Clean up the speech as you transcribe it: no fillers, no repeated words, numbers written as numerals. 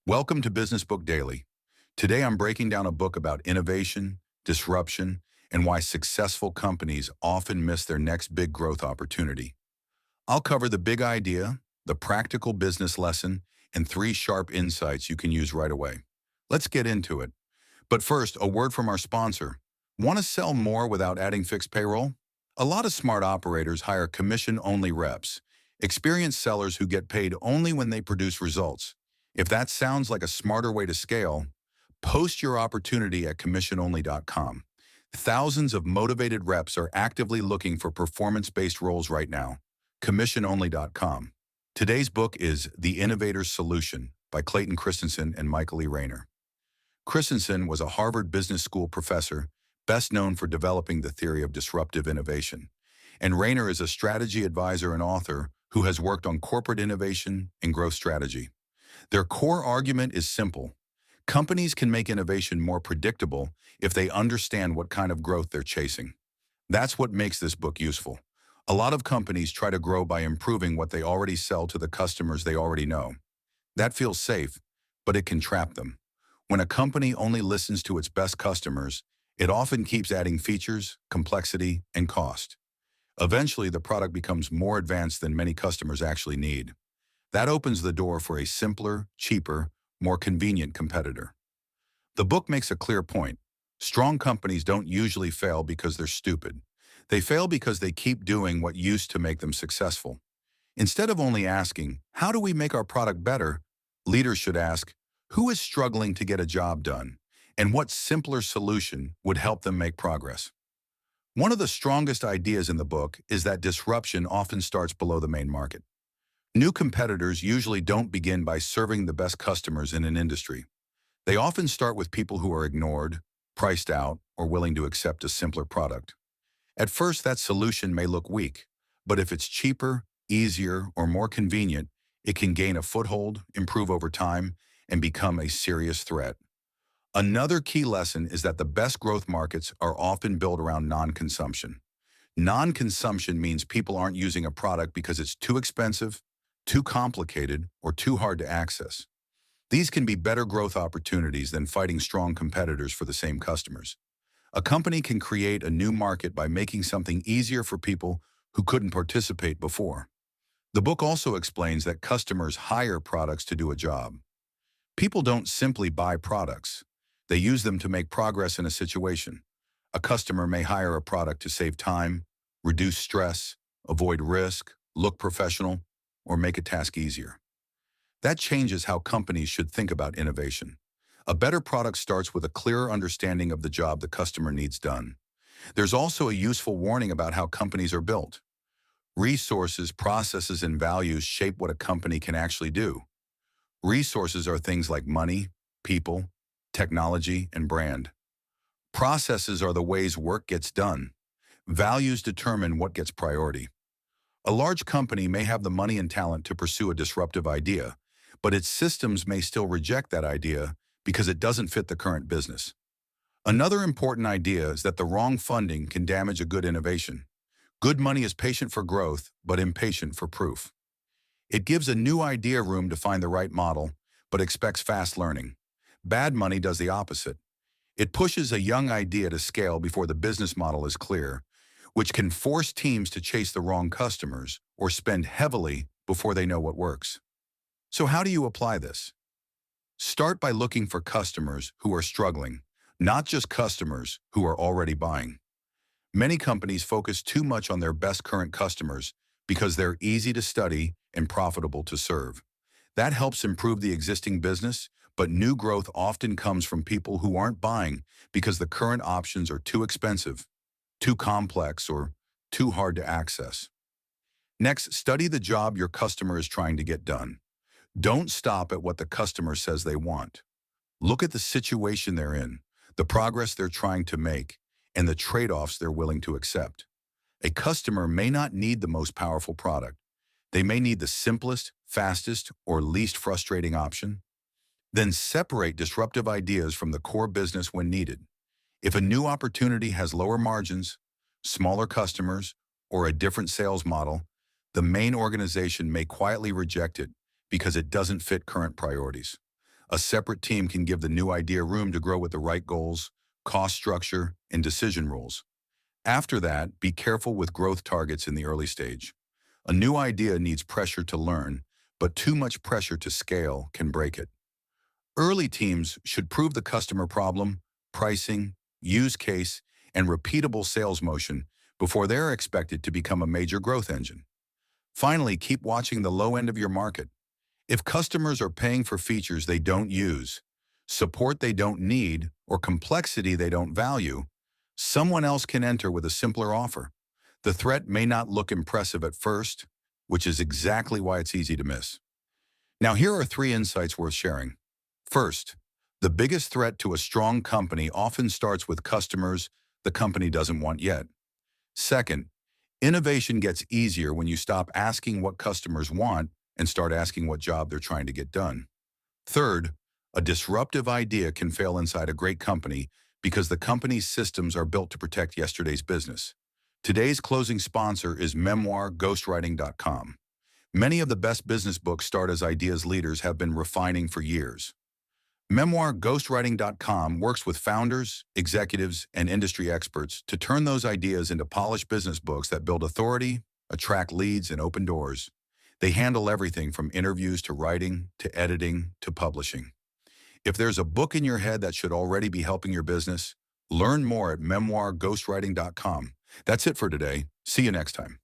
Welcome to Business Book Daily. Today I'm breaking down a book about innovation, disruption, and why successful companies often miss their next big growth opportunity. I'll cover the big idea, the practical business lesson, and three sharp insights you can use right away. Let's get into it. But first, a word from our sponsor. Want to sell more without adding fixed payroll? A lot of smart operators hire commission-only reps, experienced sellers who get paid only when they produce results. If that sounds like a smarter way to scale, post your opportunity at commissiononly.com. Thousands of motivated reps are actively looking for performance-based roles right now. Commissiononly.com. Today's book is The Innovator's Solution by Clayton Christensen and Michael E. Raynor. Christensen was a Harvard Business School professor, best known for developing the theory of disruptive innovation. And Raynor is a strategy advisor and author who has worked on corporate innovation and growth strategy. Their core argument is simple. Companies can make innovation more predictable if they understand what kind of growth they're chasing. That's what makes this book useful. A lot of companies try to grow by improving what they already sell to the customers they already know. That feels safe, but it can trap them. When a company only listens to its best customers, it often keeps adding features, complexity, and cost. Eventually, the product becomes more advanced than many customers actually need. That opens the door for a simpler, cheaper, more convenient competitor. The book makes a clear point. Strong companies don't usually fail because they're stupid. They fail because they keep doing what used to make them successful. Instead of only asking, how do we make our product better? Leaders should ask, who is struggling to get a job done? And what simpler solution would help them make progress? One of the strongest ideas in the book is that disruption often starts below the main market. New competitors usually don't begin by serving the best customers in an industry. They often start with people who are ignored, priced out, or willing to accept a simpler product. At first, that solution may look weak, but if it's cheaper, easier, or more convenient, it can gain a foothold, improve over time, and become a serious threat. Another key lesson is that the best growth markets are often built around non-consumption. Non-consumption means people aren't using a product because it's too expensive, too complicated, or too hard to access. These can be better growth opportunities than fighting strong competitors for the same customers. A company can create a new market by making something easier for people who couldn't participate before. The book also explains that customers hire products to do a job. People don't simply buy products. They use them to make progress in a situation. A customer may hire a product to save time, reduce stress, avoid risk, look professional, or make a task easier. That changes how companies should think about innovation. A better product starts with a clearer understanding of the job the customer needs done. There's also a useful warning about how companies are built. Resources, processes, and values shape what a company can actually do. Resources are things like money, people, technology, and brand. Processes are the ways work gets done. Values determine what gets priority. A large company may have the money and talent to pursue a disruptive idea, but its systems may still reject that idea because it doesn't fit the current business. Another important idea is that the wrong funding can damage a good innovation. Good money is patient for growth, but impatient for proof. It gives a new idea room to find the right model, but expects fast learning. Bad money does the opposite. It pushes a young idea to scale before the business model is clear, which can force teams to chase the wrong customers or spend heavily before they know what works. So how do you apply this? Start by looking for customers who are struggling, not just customers who are already buying. Many companies focus too much on their best current customers because they're easy to study and profitable to serve. That helps improve the existing business, but new growth often comes from people who aren't buying because the current options are too expensive, too complex, or too hard to access. Next, study the job your customer is trying to get done. Don't stop at what the customer says they want. Look at the situation they're in, the progress they're trying to make, and the trade-offs they're willing to accept. A customer may not need the most powerful product. They may need the simplest, fastest, or least frustrating option. Then separate disruptive ideas from the core business when needed. If a new opportunity has lower margins, smaller customers, or a different sales model, the main organization may quietly reject it because it doesn't fit current priorities. A separate team can give the new idea room to grow with the right goals, cost structure, and decision rules. After that, be careful with growth targets in the early stage. A new idea needs pressure to learn, but too much pressure to scale can break it. Early teams should prove the customer problem, pricing, use case, and repeatable sales motion before they're expected to become a major growth engine. Finally, keep watching the low end of your market. If customers are paying for features they don't use, support they don't need, or complexity they don't value, someone else can enter with a simpler offer. The threat may not look impressive at first, which is exactly why it's easy to miss. Now, here are 3 insights worth sharing. First, the biggest threat to a strong company often starts with customers the company doesn't want yet. Second, innovation gets easier when you stop asking what customers want and start asking what job they're trying to get done. Third, a disruptive idea can fail inside a great company because the company's systems are built to protect yesterday's business. Today's closing sponsor is memoirghostwriting.com. Many of the best business books start as ideas leaders have been refining for years. Memoirghostwriting.com works with founders, executives, and industry experts to turn those ideas into polished business books that build authority, attract leads, and open doors. They handle everything from interviews to writing to editing to publishing. If there's a book in your head that should already be helping your business, learn more at memoirghostwriting.com. That's it for today. See you next time.